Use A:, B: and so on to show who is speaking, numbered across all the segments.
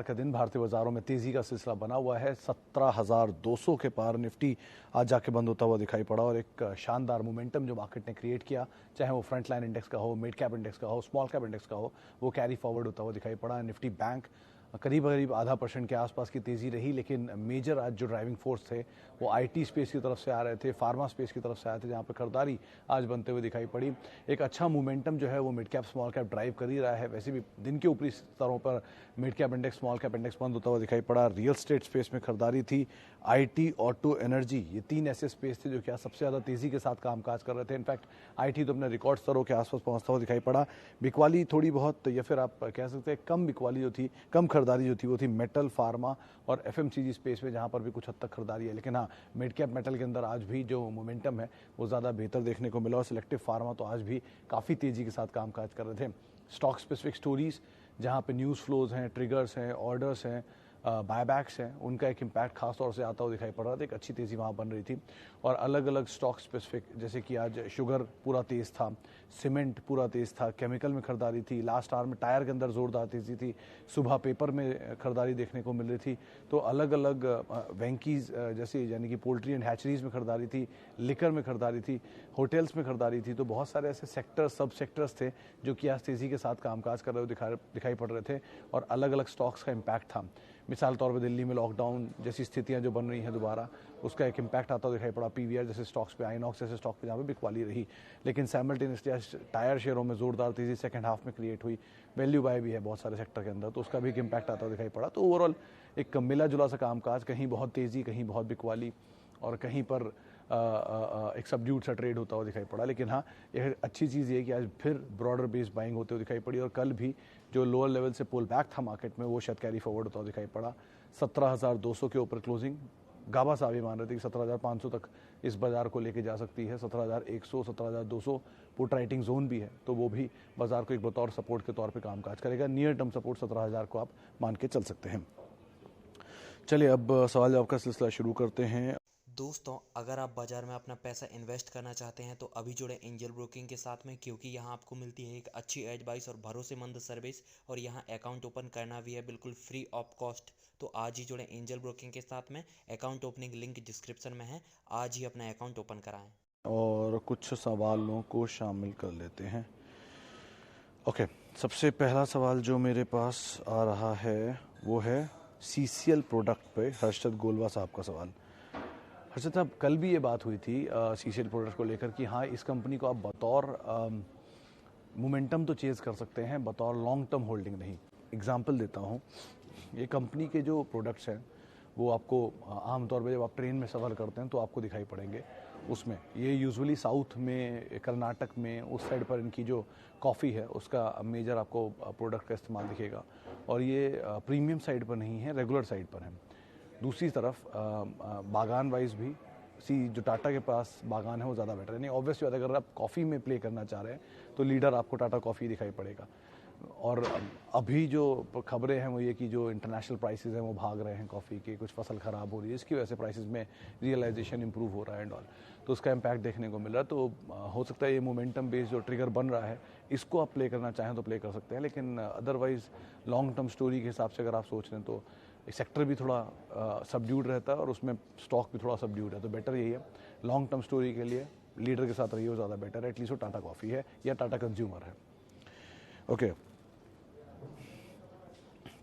A: बुधवार का दिन भारतीय बाजारों में तेजी का सिलसिला बना हुआ है। 17,200 के पार निफ्टी आज जाके बंद होता हुआ दिखाई पड़ा और एक शानदार मोमेंटम जो मार्केट ने क्रिएट किया, चाहे वो फ्रंट लाइन इंडेक्स का हो, मिड कैप इंडेक्स का हो, स्मॉल कैप इंडेक्स का हो, वो कैरी फॉरवर्ड होता हुआ दिखाई पड़ा। निफ्टी बैंक करीब करीब आधा % के आसपास की तेजी रही, लेकिन मेजर आज जो ड्राइविंग फोर्स थे वो आईटी स्पेस की तरफ से आ रहे थे, फार्मा स्पेस की तरफ से आए थे, जहां पर खरीदारी आज बनते हुए दिखाई पड़ी। एक अच्छा मोमेंटम जो है वो mid cap small cap drive कर ही रहा है। वैसे भी दिन के ऊपरी स्तरों पर mid cap index, small cap index बंद होता हुआ दिखाई पड़ा। रियल स्टेट स्पेस में खरीदारी थी, आईटी, ऑटो, एनर्जी, ये 3 ऐसे स्पेस थे जो क्या सबसे ज़्यादा तेजी के साथ कामकाज कर रहे थे। इनफैक्ट आईटी तो अपने रिकॉर्ड स्तरों के आसपास पहुंचता हुआ दिखाई पड़ा। बिकवाली थोड़ी बहुत, या फिर आप कह सकते हैं कम बिकवाली जो थी, कम खरीदारी जो थी वो थी मेटल, फार्मा और एफएमसीजी स्पेस में, जहां पर भी कुछ हद तक खरीदारी है। लेकिन हाँ, मिड कैप मेटल के अंदर आज भी जो मोमेंटम है वो ज़्यादा बेहतर देखने को मिला और सिलेक्टिव फार्मा तो आज भी काफ़ी तेज़ी के साथ कामकाज कर रहे थे। स्टॉक स्पेसिफिक स्टोरीज जहां पे न्यूज़ फ्लोज हैं, ट्रिगर्स हैं, ऑर्डर्स हैं, बायबैक्स हैं, उनका एक इम्पैक्ट खास तौर से आता हुआ दिखाई पड़ रहा था। एक अच्छी तेज़ी वहाँ बन रही थी और अलग अलग स्टॉक स्पेसिफिक, जैसे कि आज शुगर पूरा तेज़ था, सीमेंट पूरा तेज़ था, केमिकल में खरीदारी थी, लास्ट आवर में टायर के अंदर ज़ोरदार तेज़ी थी, सुबह पेपर में खरीदारी देखने को मिल रही थी। तो अलग अलग वेंकीज जैसे यानी कि पोल्ट्री एंड हैचरीज में खरीदारी थी, लिकर में खरीदारी थी, होटल्स में खरीदारी थी। तो बहुत सारे ऐसे सेक्टर्स, सब सेक्टर्स थे जो कि आज तेज़ी के साथ कामकाज कर रहे हुए दिखाई पड़ रहे थे और अलग अलग स्टॉक्स का इम्पैक्ट था। मिसाल तौर पर दिल्ली में लॉकडाउन जैसी स्थितियां जो बन रही हैं दोबारा, उसका एक इम्पैक्ट आता हुआ दिखाई पड़ा पीवीआर जैसे स्टॉक्स पे, आइनॉक्स जैसे स्टॉक पे, जहाँ पे बिकवाली रही। लेकिन साइमल्टेनियसली आज टायर शेयरों में जोरदार तेजी सेकंड हाफ में क्रिएट हुई। वैल्यू बाय भी है बहुत सारे सेक्टर के अंदर, तो उसका भी एक इम्पैक्ट आता हुआ दिखाई पड़ा। तो ओवरऑल एक मिला जुला सा कामकाज, कहीं बहुत तेज़ी, कहीं बहुत बिकवाली और कहीं पर एक सबड्यूड सा ट्रेड होता हुआ दिखाई पड़ा। लेकिन हाँ, यह अच्छी चीज़ ये है कि आज फिर ब्रॉडर बेस बाइंग होते हुए दिखाई पड़ी और कल भी जो लोअर लेवल से पुल बैक था मार्केट में वो शायद कैरी फॉरवर्ड होता हुआ दिखाई पड़ा। 17,200 के ऊपर क्लोजिंग, गाबा साहब ये मान रहे थे कि 17,500 तक इस बाजार को लेके जा सकती है। 17,100, 17,200 पुट राइटिंग जोन भी है, तो वो भी बाजार को एक बतौर सपोर्ट के तौर पे कामकाज करेगा। नियर टर्म सपोर्ट 17,000 को आप मान के चल सकते हैं। चलिए अब सवाल जवाब का सिलसिला शुरू करते हैं।
B: दोस्तों, अगर आप बाज़ार में अपना पैसा इन्वेस्ट करना चाहते हैं तो अभी जुड़े एंजल ब्रोकिंग के साथ में, क्योंकि यहाँ आपको मिलती है एक अच्छी एडवाइस और भरोसेमंद सर्विस और यहाँ अकाउंट ओपन करना भी है बिल्कुल फ्री ऑफ कॉस्ट। तो आज ही जुड़े एंजल ब्रोकिंग के साथ में, अकाउंट ओपनिंग लिंक डिस्क्रिप्शन में है, आज ही अपना अकाउंट ओपन कराएं।
A: और कुछ सवालों को शामिल कर लेते हैं। ओके, सबसे पहला सवाल जो मेरे पास आ रहा है वो है सीसीएल प्रोडक्ट पे हर्षद गोलवा साहब का सवाल। हर्षद साहब, कल भी ये बात हुई थी सीसीएल प्रोडक्ट को लेकर कि हाँ, इस कंपनी को आप बतौर मोमेंटम तो चेज़ कर सकते हैं, बतौर लॉन्ग टर्म होल्डिंग नहीं। एग्जांपल देता हूँ, ये कंपनी के जो प्रोडक्ट्स हैं वो आपको आमतौर पर जब आप ट्रेन में सफ़र करते हैं तो आपको दिखाई पड़ेंगे। उसमें ये यूजुअली साउथ में, कर्नाटक में, उस साइड पर इनकी जो कॉफ़ी है उसका मेजर आपको प्रोडक्ट का इस्तेमाल दिखेगा और ये प्रीमियम साइड पर नहीं है, रेगुलर साइड पर है। दूसरी तरफ बागान वाइज भी जो टाटा के पास बागान है वो ज़्यादा बेटर है। नहीं, ऑब्वियसली बात है, अगर आप कॉफ़ी में प्ले करना चाह रहे हैं तो लीडर आपको टाटा कॉफ़ी दिखाई पड़ेगा। और अभी जो खबरें हैं वो ये कि जो इंटरनेशनल प्राइसेस हैं वो भाग रहे हैं कॉफ़ी के, कुछ फसल ख़राब हो रही है, इसकी वजह से प्राइसेस में रियलाइजेशन इंप्रूव हो रहा है एंड ऑल, तो उसका इम्पैक्ट देखने को मिल रहा है। तो हो सकता है ये मोमेंटम बेस्ड जो ट्रिगर बन रहा है इसको आप प्ले करना चाहें तो प्ले कर सकते हैं। लेकिन अदरवाइज लॉन्ग टर्म स्टोरी के हिसाब से अगर आप सोच रहे हैं तो सेक्टर भी थोड़ा सबड्यूड रहता है और उसमें स्टॉक भी थोड़ा सबड्यूड है, तो बेटर यही है लॉन्ग टर्म स्टोरी के लिए लीडर के साथ रहिए, वो ज़्यादा बेटर है। एटलीस्ट वो टाटा कॉफ़ी है या टाटा कंज्यूमर है। Okay,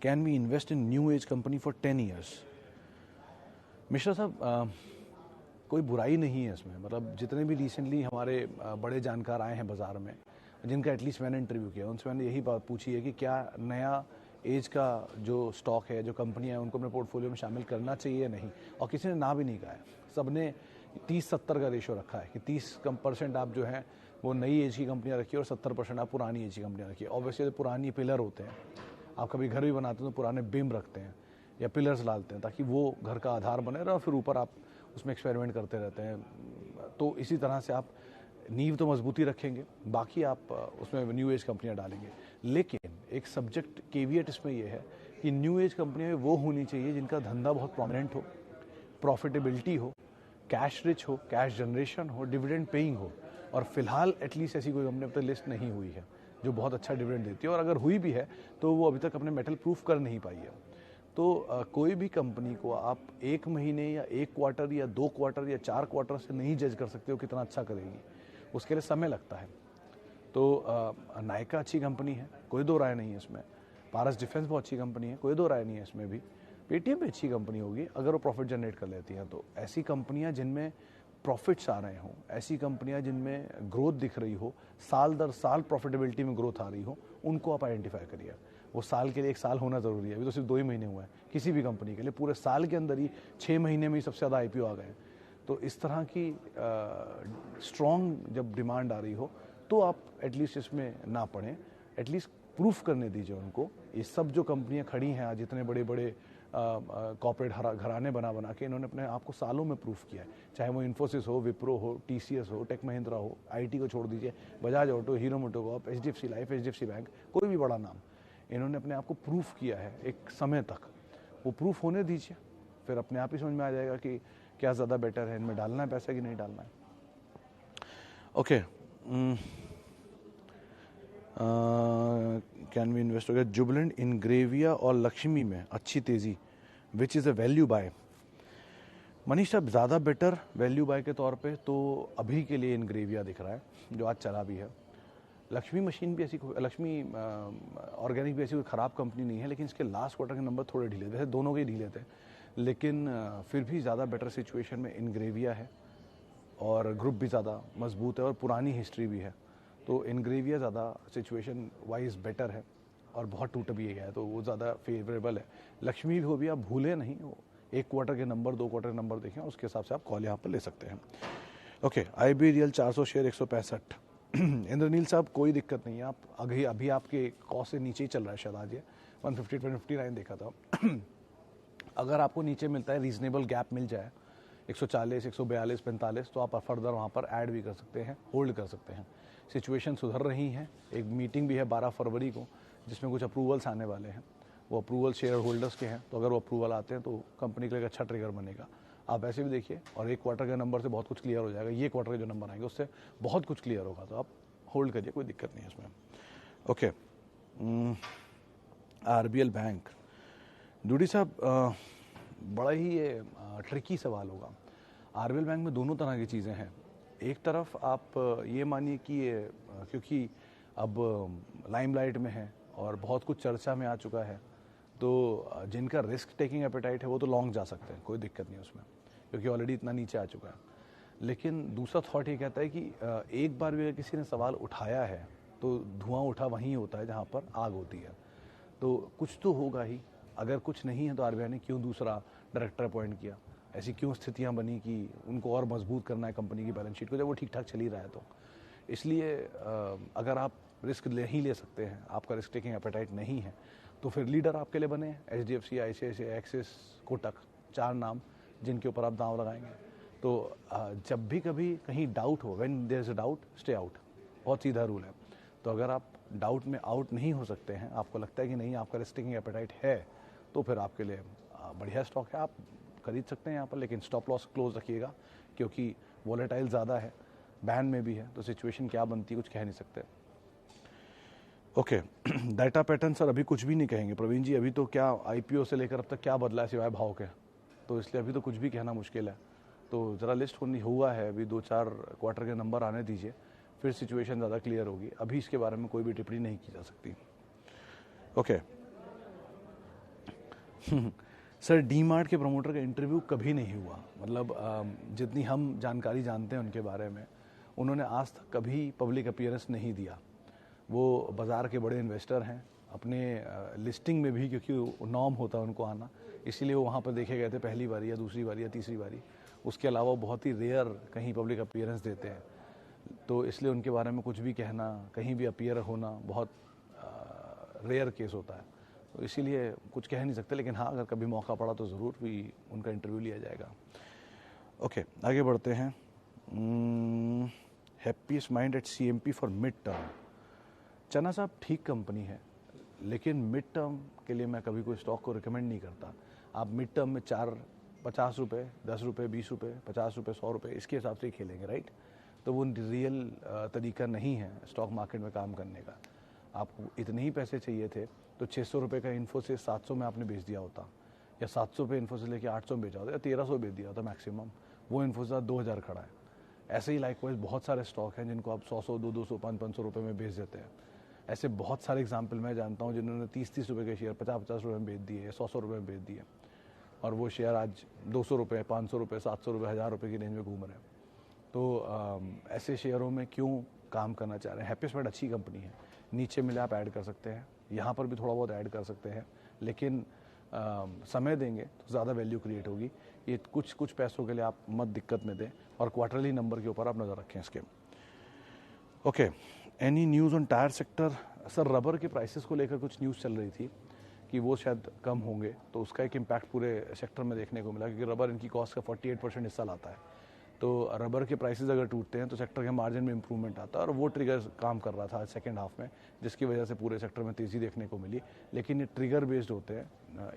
A: can we invest in new age company for 10 years? Mishra साहब, कोई बुराई नहीं है इसमें। मतलब जितने भी रिसेंटली हमारे बड़े जानकार आए हैं बाज़ार में, जिनका एटलीस्ट मैंने इंटरव्यू किया, उनसे मैंने यही बात पूछी है कि क्या नया एज का जो स्टॉक है, जो कंपनियां हैं, उनको अपने पोर्टफोलियो में शामिल करना चाहिए या नहीं। और किसी ने ना भी नहीं कहा है, सबने 30-70 का रेशो रखा है कि 30% आप जो है वो नई एज की कंपनियां रखिए और 70% आप पुरानी एज की कंपनियां रखिए। ऑब्वियसली पुरानी पिलर होते हैं, आप कभी घर भी बनाते हैं तो पुराने बिम रखते हैं या पिलर्स डालते हैं ताकि वो घर का आधार बने रहे और फिर ऊपर आप उसमें एक्सपेरिमेंट करते रहते हैं। तो इसी तरह से आप नींव तो मजबूती रखेंगे, बाकी आप उसमें न्यू एज कंपनियां डालेंगे। लेकिन एक सब्जेक्ट केविएट इसमें यह है कि न्यू एज कंपनियां वो होनी चाहिए जिनका धंधा बहुत प्रोमिनेंट हो, प्रॉफिटेबिलिटी हो, कैश रिच हो, कैश जनरेशन हो, डिविडेंड पेइंग हो। और फिलहाल एटलीस्ट ऐसी कोई कंपनी अब तक लिस्ट नहीं हुई है जो बहुत अच्छा डिविडेंड देती है, और अगर हुई भी है तो वो अभी तक अपने मेटल प्रूफ कर नहीं पाई है। तो कोई भी कंपनी को आप 1 महीने या 1 क्वार्टर या 2 क्वार्टर या 4 क्वार्टर से नहीं जज कर सकते हो कितना अच्छा करेगी, उसके लिए समय लगता है। तो नायका अच्छी कंपनी है, कोई दो राय नहीं है इसमें। पारस डिफेंस बहुत अच्छी कंपनी है, कोई दो राय नहीं है इसमें भी। पेटीएम भी अच्छी कंपनी होगी अगर वो प्रॉफिट जनरेट कर लेती हैं। तो ऐसी कंपनियां जिनमें प्रॉफिट्स आ रहे हों, ऐसी कंपनियां जिनमें ग्रोथ दिख रही हो, साल दर साल प्रॉफिटेबिलिटी में ग्रोथ आ रही हो, उनको आप आइडेंटिफाई करिए। वो साल के लिए 1 साल होना ज़रूरी है, अभी तो सिर्फ 2 ही महीने हुए हैं किसी भी कंपनी के लिए। पूरे साल के अंदर ही 6 महीने में ही सबसे ज़्यादा आईपीओ आ गए हैं। तो इस तरह की स्ट्रॉन्ग जब डिमांड आ रही हो तो आप एटलीस्ट इसमें ना पड़ें, एटलीस्ट प्रूफ करने दीजिए उनको। ये सब जो कंपनियां खड़ी हैं आज, इतने बड़े बड़े कॉर्पोरेट घराने बना के इन्होंने अपने आप को सालों में प्रूफ किया है। चाहे वो इन्फोसिस हो, विप्रो हो, टीसीएस हो, टेक महिंद्रा हो, आईटी को छोड़ दीजिए, Bajaj auto, hero MotoCorp, HDFC life, HDFC bank, कोई भी बड़ा नाम, इन्होंने अपने आप को प्रूफ किया है एक समय तक। वो प्रूफ होने दीजिए, फिर अपने आप ही समझ में आ जाएगा कि क्या ज़्यादा बेटर है, इनमें डालना है पैसा कि नहीं डालना है। ओके, कैन वी इन्वेस्ट हो गया। जुबिलेंट, इनग्रेविया और लक्ष्मी में अच्छी तेज़ी, which is a value by. Manish साहब ज़्यादा बेटर वैल्यू बाय के तौर पे तो अभी के लिए इनग्रेविया दिख रहा है जो आज चला भी है। लक्ष्मी मशीन भी ऐसी, लक्ष्मी ऑर्गेनिक भी ऐसी कोई ख़राब कंपनी नहीं है, लेकिन इसके लास्ट क्वार्टर के नंबर थोड़े ढीले थे, वैसे दोनों के ढीले थे, लेकिन फिर भी ज़्यादा बेटर सिचुएशन में इनग्रेविया है और ग्रुप भी ज़्यादा मजबूत है और पुरानी हिस्ट्री भी है। तो इनग्रेविया ज़्यादा सिचुएशन वाइज बेटर है और बहुत टूट भी गया है, तो वो ज़्यादा फेवरेबल है। लक्ष्मी भी आप भूलें नहीं, वो 1 क्वार्टर के नंबर, 2 क्वार्टर के नंबर देखें, उसके हिसाब से आप कॉल यहाँ पर ले सकते हैं। Okay, IBReal 400 share 165। इंद्रनील साहब कोई दिक्कत नहीं है, आप अभी आपके कॉस्ट से नीचे ही चल रहा है शायद आज ये 150 159 देखा था। अगर आपको नीचे मिलता है, रीजनेबल गैप मिल जाए 140 142 45, तो आप फर्दर वहाँ पर ऐड भी कर सकते हैं, होल्ड कर सकते हैं। सिचुएशन सुधर रही है, एक मीटिंग भी है 12 फरवरी को जिसमें कुछ अप्रूवल्स आने वाले हैं। वो अप्रूवल शेयर होल्डर्स के हैं, तो अगर वो अप्रूवल आते हैं तो कंपनी के लिए एक अच्छा ट्रिगर बनेगा। आप ऐसे भी देखिए, और 1 क्वार्टर के नंबर से बहुत कुछ क्लियर हो जाएगा। ये क्वार्टर के जो नंबर आएंगे उससे बहुत कुछ क्लियर होगा, तो आप होल्ड करिए, कोई दिक्कत नहीं है इसमें। ओके, RBL बैंक, डूडी साहब बड़ा ही ये ट्रिकी सवाल होगा। RBL बैंक में दोनों तरह की चीज़ें हैं। एक तरफ आप ये मानिए कि ये क्योंकि अब लाइमलाइट में है और बहुत कुछ चर्चा में आ चुका है, तो जिनका रिस्क टेकिंग एपेटाइट है वो तो लॉन्ग जा सकते हैं, कोई दिक्कत नहीं उसमें, क्योंकि ऑलरेडी इतना नीचे आ चुका है। लेकिन दूसरा थॉट ये कहता है कि एक बार भी अगर किसी ने सवाल उठाया है तो धुआं उठा वहीं होता है जहाँ पर आग होती है, तो कुछ तो होगा ही। अगर कुछ नहीं है तो RBI ने क्यों दूसरा डायरेक्टर अपॉइंट किया, ऐसी क्यों स्थितियां बनी कि उनको और मजबूत करना है कंपनी की बैलेंस शीट को, जब वो ठीक ठाक चल ही रहा है। तो इसलिए अगर आप रिस्क नहीं ले सकते हैं, आपका रिस्क टेकिंग एपेटाइट नहीं है, तो फिर लीडर आपके लिए बने HDFC, ICICI, एक्सिस, कोटक, 4 नाम जिनके ऊपर आप दांव लगाएंगे। तो जब भी कभी कहीं डाउट हो, when there is a doubt stay out, बहुत सीधा रूल है। तो अगर आप डाउट में आउट नहीं हो सकते हैं, आपको लगता है कि नहीं आपका रिस्क टेकिंग एपेटाइट है, तो फिर आपके लिए बढ़िया स्टॉक है, आप खरीद सकते हैं यहाँ पर। लेकिन स्टॉप लॉस क्लोज रखिएगा, क्योंकि वॉलेटाइल ज़्यादा है, बैन में भी है, तो सिचुएशन क्या बनती है कुछ कह नहीं सकते। ओके, डाटा पैटर्न सर अभी कुछ भी नहीं कहेंगे प्रवीण जी। अभी तो क्या IPO से लेकर अब तक क्या बदला है सिवाय भाव के, तो इसलिए अभी तो कुछ भी कहना मुश्किल है। तो ज़रा लिस्ट हुआ है, अभी 2-4 क्वार्टर के नंबर आने दीजिए, फिर सिचुएशन ज़्यादा क्लियर होगी। अभी इसके बारे में कोई भी टिप्पणी नहीं की जा सकती। ओके सर, DMart के प्रमोटर का इंटरव्यू कभी नहीं हुआ, मतलब जितनी हम जानकारी जानते हैं उनके बारे में, उन्होंने आज तक कभी पब्लिक अपीयरेंस नहीं दिया। वो बाज़ार के बड़े इन्वेस्टर हैं, अपने लिस्टिंग में भी क्योंकि नॉर्म होता है उनको आना, इसीलिए वो वहाँ पर देखे गए थे पहली बारी या दूसरी बारी या तीसरी बारी। उसके अलावा बहुत ही रेयर कहीं पब्लिक अपीयरेंस देते हैं, तो इसलिए उनके बारे में कुछ भी कहना, कहीं भी अपीयर होना बहुत रेयर केस होता है, तो इसीलिए कुछ कह नहीं सकते। लेकिन हाँ, अगर कभी मौका पड़ा तो ज़रूर भी उनका इंटरव्यू लिया जाएगा। ओके, आगे बढ़ते हैं। Happiest mind at CMP for mid term. चना साहब ठीक कंपनी है, लेकिन मिड टर्म के लिए मैं कभी कोई स्टॉक को रिकमेंड नहीं करता। आप मिड टर्म में 50 रुपये, 10 रुपये, 20 रुपये, 50 रुपये, 100 रुपये, इसके हिसाब से ही खेलेंगे, राइट? तो वो रियल तरीका नहीं है स्टॉक मार्केट में काम करने का। आपको इतने ही पैसे चाहिए थे तो 600 रुपये का इन्फोसिस 700 में आपने बेच दिया होता, या 700 पे इन्फोसिस लेके 800 में बेचा होता या 1300 बेच दिया होता मैक्सिमम, वो इन्फोसिस 2000 खड़ा है। ऐसे ही लाइकवाइज बहुत सारे स्टॉक हैं जिनको आप 100 200 500 रुपये में बेच देते हैं। ऐसे बहुत सारे एग्जाम्पल मैं जानता हूँ जिन्होंने 30 रुपये के शेयर 50 रुपये में बेच दिए, 100 रुपये में बेच दिए, और वो शेयर आज 200 रुपये 500 रुपये 700 रुपये 1000 रुपये की रेंज में घूम रहे हैं। तो ऐसे शेयरों में क्यों काम करना चाह रहे हैं? हैप्पीस्मेड अच्छी कंपनी है, नीचे मिले आप ऐड कर सकते हैं, यहाँ पर भी थोड़ा बहुत ऐड कर सकते हैं, लेकिन समय देंगे तो ज़्यादा वैल्यू क्रिएट होगी। ये कुछ पैसों के लिए आप मत दिक्कत में दें, और क्वार्टरली नंबर के ऊपर आप नज़र रखें इसके। Okay, any news on tyre sector? Sir, rubber के प्राइसेस को लेकर कुछ न्यूज़ चल रही थी कि वो शायद कम होंगे, तो उसका एक इम्पैक्ट पूरे सेक्टर में देखने को मिला, क्योंकि रबर इनकी कॉस्ट का 48% हिस्सा लाता है। तो रबर के प्राइसेस अगर टूटते हैं तो सेक्टर के मार्जिन में इंप्रूवमेंट आता है, और वो ट्रिगर काम कर रहा था सेकंड हाफ में, जिसकी वजह से पूरे सेक्टर में तेज़ी देखने को मिली। लेकिन ये ट्रिगर बेस्ड होते हैं,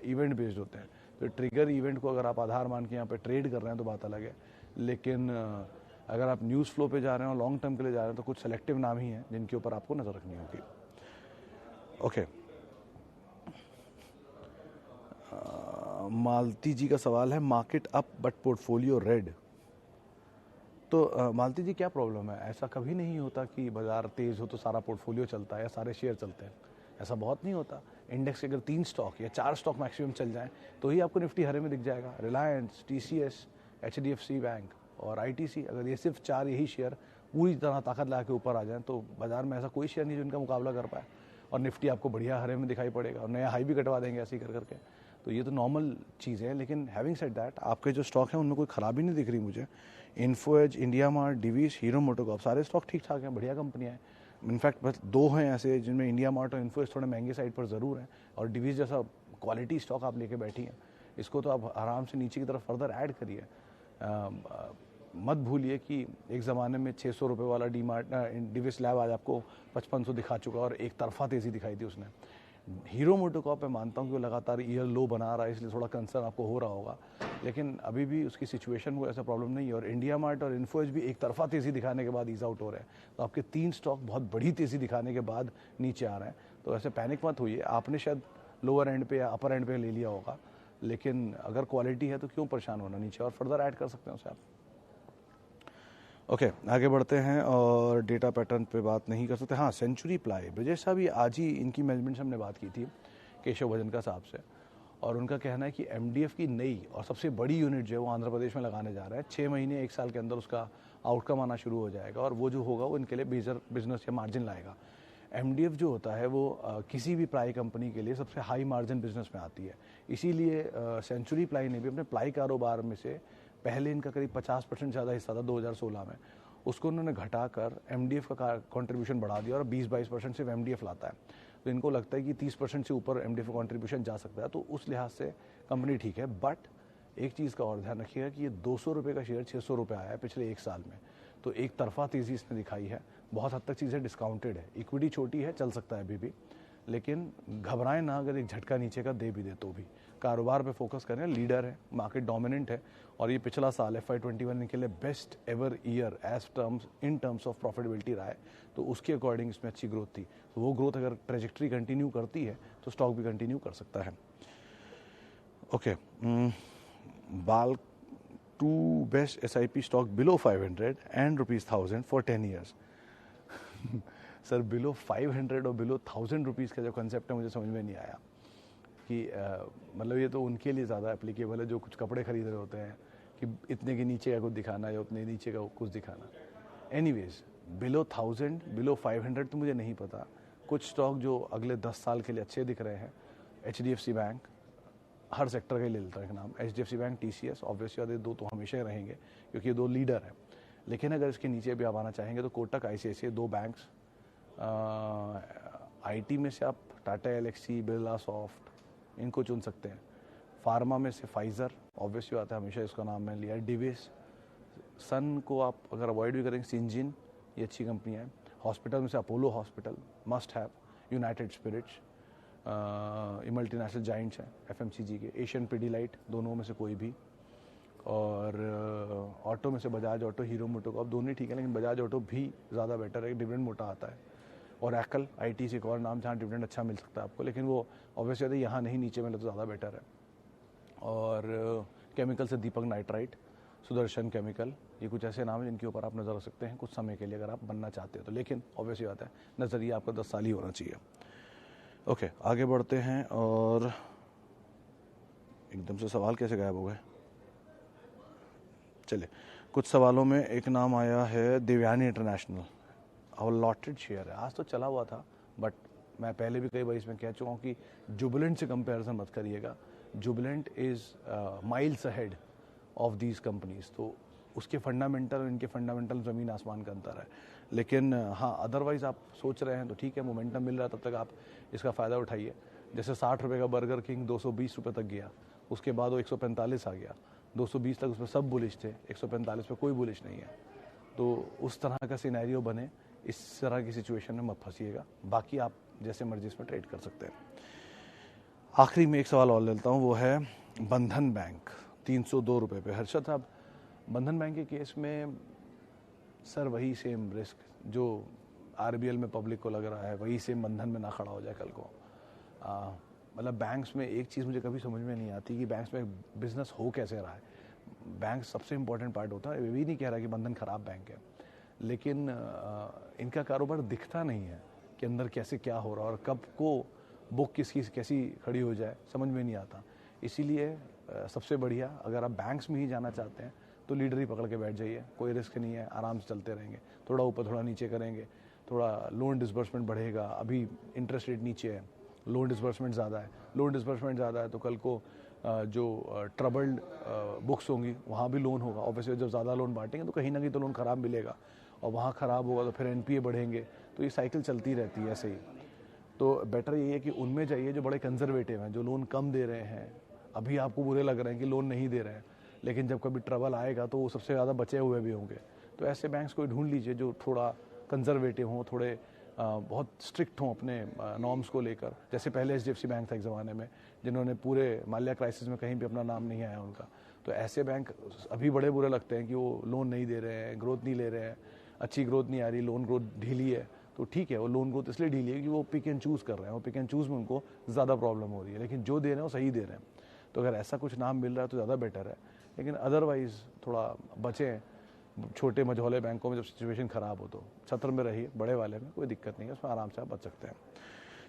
A: इवेंट बेस्ड होते हैं, तो ट्रिगर इवेंट को अगर आप आधार मान के यहाँ पे ट्रेड कर रहे हैं तो बात अलग है, लेकिन अगर आप न्यूज़ फ्लो पे जा रहे हैं और लॉन्ग टर्म के लिए जा रहे हैं तो कुछ सेलेक्टिव नाम ही हैं जिनके ऊपर आपको नज़र रखनी होगी। ओके, मालती जी का सवाल है, market up but portfolio red. तो मालती जी, क्या प्रॉब्लम है? ऐसा कभी नहीं होता कि बाजार तेज़ हो तो सारा पोर्टफोलियो चलता है या सारे शेयर चलते हैं, ऐसा बहुत नहीं होता। इंडेक्स के अगर 3 स्टॉक या 4 स्टॉक मैक्सिमम चल जाएं तो ही आपको निफ्टी हरे में दिख जाएगा। रिलायंस, TCS, HDFC बैंक और ITC, अगर ये सिर्फ 4 यही शेयर पूरी तरह ताकत ला के ऊपर आ जाएं तो बाजार में ऐसा कोई शेयर नहीं जो इनका मुकाबला कर पाए, और निफ्टी आपको बढ़िया हरे में दिखाई पड़ेगा और नया हाई भी कटवा देंगे ऐसे ही कर करके। तो ये तो नॉर्मल चीज़ है। लेकिन हैविंग सेड दैट, आपके जो स्टॉक हैं उनमें कोई खराबी नहीं दिख रही मुझे। Info Edge, India Mart, Divi's, Hero MotoCorp, सारे स्टॉक ठीक ठाक हैं, बढ़िया कंपनियाँ हैं। इनफैक्ट बस 2 हैं ऐसे जिनमें इंडिया मार्ट और इन्फो एज थोड़े महंगे साइड पर ज़रूर हैं, और डिवीज जैसा क्वालिटी स्टॉक आप लेके बैठी हैं, इसको तो आप आराम से नीचे की तरफ फर्दर ऐड करिए। मत भूलिए कि एक ज़माने में 600 रुपये वाला डिविस लैब आज आपको 5500 दिखा चुका, और एक तरफा तेज़ी दिखाई थी उसने। हीरो मोटोकॉर्प मैं मानता हूँ कि वो लगातार ईयर लो बना रहा है, इसलिए थोड़ा कंसर्न आपको हो रहा होगा, लेकिन अभी भी उसकी सिचुएशन को ऐसा प्रॉब्लम नहीं है। और इंडिया मार्ट और इन्फो एज भी एक तरफा तेज़ी दिखाने के बाद ईज आउट हो रहे हैं, तो आपके 3 स्टॉक बहुत बड़ी तेज़ी दिखाने के बाद नीचे आ रहे हैं। तो ऐसे पैनिक मत होइए, आपने शायद लोअर एंड पे या अपर एंड पे ले लिया होगा, लेकिन अगर क्वालिटी है तो क्यों परेशान होना, नीचे और फर्दर ऐड कर सकते हैं उसे आप। ओके, आगे बढ़ते हैं, और डेटा पैटर्न पे बात नहीं कर सकते। हाँ, सेंचुरी प्लाई, ब्रजेश साहब, ये आज ही इनकी मैनेजमेंट से हमने बात की थी केशव भजनका साहब से, और उनका कहना है कि MDF की नई और सबसे बड़ी यूनिट जो है वो आंध्र प्रदेश में लगाने जा रहा है। 6 महीने 1 साल के अंदर उसका आउटकम आना शुरू हो जाएगा, और वो जो होगा वो इनके लिए बेहतर बिजनेस या मार्जिन लाएगा। MDF जो होता है वो किसी भी प्लाई कंपनी के लिए सबसे हाई मार्जिन बिजनेस में आती है। इसीलिए सेंचुरी प्लाई ने भी अपने प्लाई कारोबार में से पहले इनका करीब 50% ज़्यादा हिस्सा था 2016 में, उसको उन्होंने घटाकर MDF का कंट्रीब्यूशन बढ़ा दिया, और 20-22% सिर्फ MDF लाता है। तो इनको लगता है कि 30% से ऊपर MDF का कंट्रीब्यूशन जा सकता है, तो उस लिहाज से कंपनी ठीक है। बट एक चीज़ का और ध्यान रखिएगा कि ये 200 रुपये का शेयर 600 रुपये आया है पिछले 1 साल में, तो एक तरफा तेज़ी इसने दिखाई है। बहुत हद तक चीज़ें डिस्काउंटेड है, इक्विटी छोटी है, चल सकता है अभी भी, लेकिन घबराएं ना अगर एक झटका नीचे का दे भी दे तो भी। कारोबार पे फोकस करें, लीडर है, मार्केट डोमिनेंट है, और ये पिछला साल FY21 इनके लिए best ever year in terms of profitability रहा है, तो उसके अकॉर्डिंग इसमें अच्छी ग्रोथ थी। तो वो ग्रोथ अगर ट्रेजेक्ट्री कंटिन्यू करती है तो स्टॉक भी कंटिन्यू कर सकता है। ओके, बाल 2 best SIP stock below 500 and ₹1000 for 10 years. Sir, below 500 और बिलो 1000 रुपीज़ का जो कंसेप्ट है मुझे समझ में नहीं आया कि मतलब ये तो उनके लिए ज़्यादा एप्लीकेबल है जो कुछ कपड़े खरीद रहे होते हैं कि इतने के नीचे का कुछ दिखाना या उतने नीचे का कुछ दिखाना। एनीवेज, बिलो 1000 बिलो 500 तो मुझे नहीं पता। कुछ स्टॉक जो अगले 10 साल के लिए अच्छे दिख रहे हैं, HDFC बैंक, हर सेक्टर का ही ले लेता है एक नाम, HDFC बैंक, TCS, ऑब्वियसली ये 2 तो हमेशा ही रहेंगे क्योंकि ये 2 लीडर हैं। लेकिन अगर इसके नीचे भी आप आना चाहेंगे तो कोटक, ICICI, 2 बैंक्स, IT में से आप टाटा एलेक्सी, बिरला सॉफ्ट, इनको चुन सकते हैं। फार्मा में से फाइज़र ऑब्वियसली आता है, हमेशा इसका नाम मैंने लिया है। डिविस, सन को आप अगर अवॉइड भी करेंगे, सिंजिन, ये अच्छी कंपनी है। हॉस्पिटल में से Apollo hospital must have, United Spirits, multinational giants हैं FMCG के, एशियन पिडीलाइट, दोनों में से कोई भी। और ऑटो में से बजाज ऑटो, हीरो मोटोकॉर्प, दोनों ही ठीक है, लेकिन बजाज ऑटो भी ज़्यादा बेटर है, डिविडेंड मोटा आता है। और एक्ल, IT से एक और नाम जहाँ डिविडेंड अच्छा मिल सकता है आपको, लेकिन वो ऑब्वियसली यहाँ नहीं, नीचे मिले तो ज़्यादा बेटर है। और केमिकल से दीपक नाइट्राइट, सुदर्शन केमिकल, ये कुछ ऐसे नाम हैं जिनके ऊपर आप नज़र रख सकते हैं कुछ समय के लिए अगर आप बनना चाहते हो तो। लेकिन ऑब्वियसली बात है, नज़रिया आपका 10 साल ही होना चाहिए। ओके, आगे बढ़ते हैं। और एकदम से सवाल कैसे गायब हो गए? चलिए, कुछ सवालों में एक नाम आया है देवयानी इंटरनेशनल, और लॉटेड शेयर है। आज तो चला हुआ था, बट मैं पहले भी कई बार इसमें कह चुका हूँ कि जुबिलेंट से कंपैरिजन मत करिएगा। Jubilant is miles ahead of these companies, तो उसके फंडामेंटल और इनके फंडामेंटल ज़मीन आसमान का अंतर है। लेकिन हाँ, अदरवाइज़ आप सोच रहे हैं तो ठीक है, मोमेंटम मिल रहा है, तब तक आप इसका फ़ायदा उठाइए। जैसे 60 रुपये का बर्गर किंग 220 रुपये तक गया, उसके बाद वो 145 आ गया, 220 तक उसमें सब बुलिश थे, 145 पे कोई बुलिश नहीं है। तो उस तरह का सिनेरियो बने, इस तरह की सिचुएशन में मत फंसिएगा। बाकी आप जैसे मर्जी इसमें ट्रेड कर सकते हैं। आखिरी में एक सवाल और लेता हूँ, वो है बंधन बैंक 302 रुपये पे। हर्षद साहब, बंधन बैंक के केस में सर वही सेम रिस्क जो आरबीएल में पब्लिक को लग रहा है, वही सेम बंधन में ना खड़ा हो जाए कल को। मतलब बैंक्स में एक चीज़ मुझे कभी समझ में नहीं आती कि बैंक्स में बिजनेस हो कैसे रहा है। बैंक सबसे इम्पोर्टेंट पार्ट होता है। ये भी नहीं कह रहा कि बंधन खराब बैंक है, लेकिन इनका कारोबार दिखता नहीं है कि अंदर कैसे क्या हो रहा है और कब को बुक किसकी कैसी खड़ी हो जाए, समझ में नहीं आता। इसीलिए सबसे बढ़िया, अगर आप बैंक्स में ही जाना चाहते हैं तो लीडर ही पकड़ के बैठ जाइए, कोई रिस्क नहीं है, आराम से चलते रहेंगे। थोड़ा ऊपर थोड़ा नीचे करेंगे, थोड़ा लोन डिसबर्समेंट बढ़ेगा। अभी इंटरेस्ट रेट नीचे है, लोन डिसबर्समेंट ज़्यादा है। लोन डिसबर्समेंट ज़्यादा है तो कल को जो ट्रबल्ड बुक्स होंगी वहाँ भी लोन होगा। ऑब्वियसली जब ज़्यादा लोन बांटेंगे तो कहीं ना कहीं तो लोन ख़राब मिलेगा, और वहाँ ख़राब होगा तो फिर एनपीए बढ़ेंगे। तो ये साइकिल चलती रहती है ऐसे ही। तो बेटर ये है कि उनमें जाइए जो बड़े कंजर्वेटिव हैं, जो लोन कम दे रहे हैं। अभी आपको बुरे लग रहे हैं कि लोन नहीं दे रहे हैं, लेकिन जब कभी ट्रबल आएगा तो वो सबसे ज़्यादा बचे हुए भी होंगे। तो ऐसे बैंक्स को ढूंढ लीजिए जो थोड़ा कंजर्वेटिव हों, थोड़े बहुत स्ट्रिक्ट हों अपने नॉर्म्स को लेकर। जैसे पहले एचडीएफसी बैंक था एक ज़माने में, जिन्होंने पूरे माल्या क्राइसिस में कहीं भी अपना नाम नहीं आया उनका। तो ऐसे बैंक अभी बड़े बुरे लगते हैं कि वो लोन नहीं दे रहे हैं, ग्रोथ नहीं ले रहे हैं, अच्छी ग्रोथ नहीं आ रही, लोन ग्रोथ ढीली है। तो ठीक है, वो लोन ग्रोथ इसलिए ढीली है कि वो पिक एंड चूज़ कर रहे हैं, वो पिक एंड चूज़ में उनको ज़्यादा प्रॉब्लम हो रही है। लेकिन जो दे रहे हैं वो सही दे रहे हैं। तो अगर ऐसा कुछ नाम मिल रहा है तो ज़्यादा बेटर है। लेकिन अदरवाइज़ थोड़ा बचें छोटे मझौले बैंकों में, जब सिचुएशन ख़राब हो तो छत्र में रहिए, बड़े वाले में कोई दिक्कत नहीं है, उसमें आराम से आप बच सकते हैं।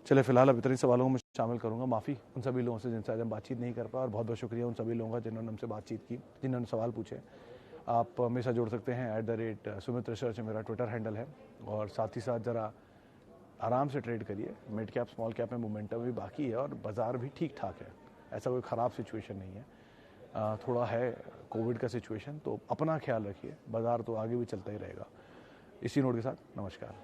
A: चलिए, फिलहाल अब इतने सवालों को मैं शामिल करूंगा। माफ़ी उन सभी लोगों से जिनसे आज हम बातचीत नहीं कर पाए, और बहुत बहुत शुक्रिया उन सभी लोगों का जिन्होंने हमसे बातचीत की, जिन्होंने सवाल पूछे। आप हमेशा जुड़ सकते हैं, @सुमित रिसर्च मेरा ट्विटर हैंडल है। और साथ ही साथ ज़रा आराम से ट्रेड करिए। मिड कैप स्मॉल कैप में मोमेंटम भी बाकी है और बाज़ार भी ठीक ठाक है, ऐसा कोई ख़राब सिचुएशन नहीं है। थोड़ा है कोविड का सिचुएशन, तो अपना ख्याल रखिए, बाज़ार तो आगे भी चलता ही रहेगा। इसी नोट के साथ नमस्कार।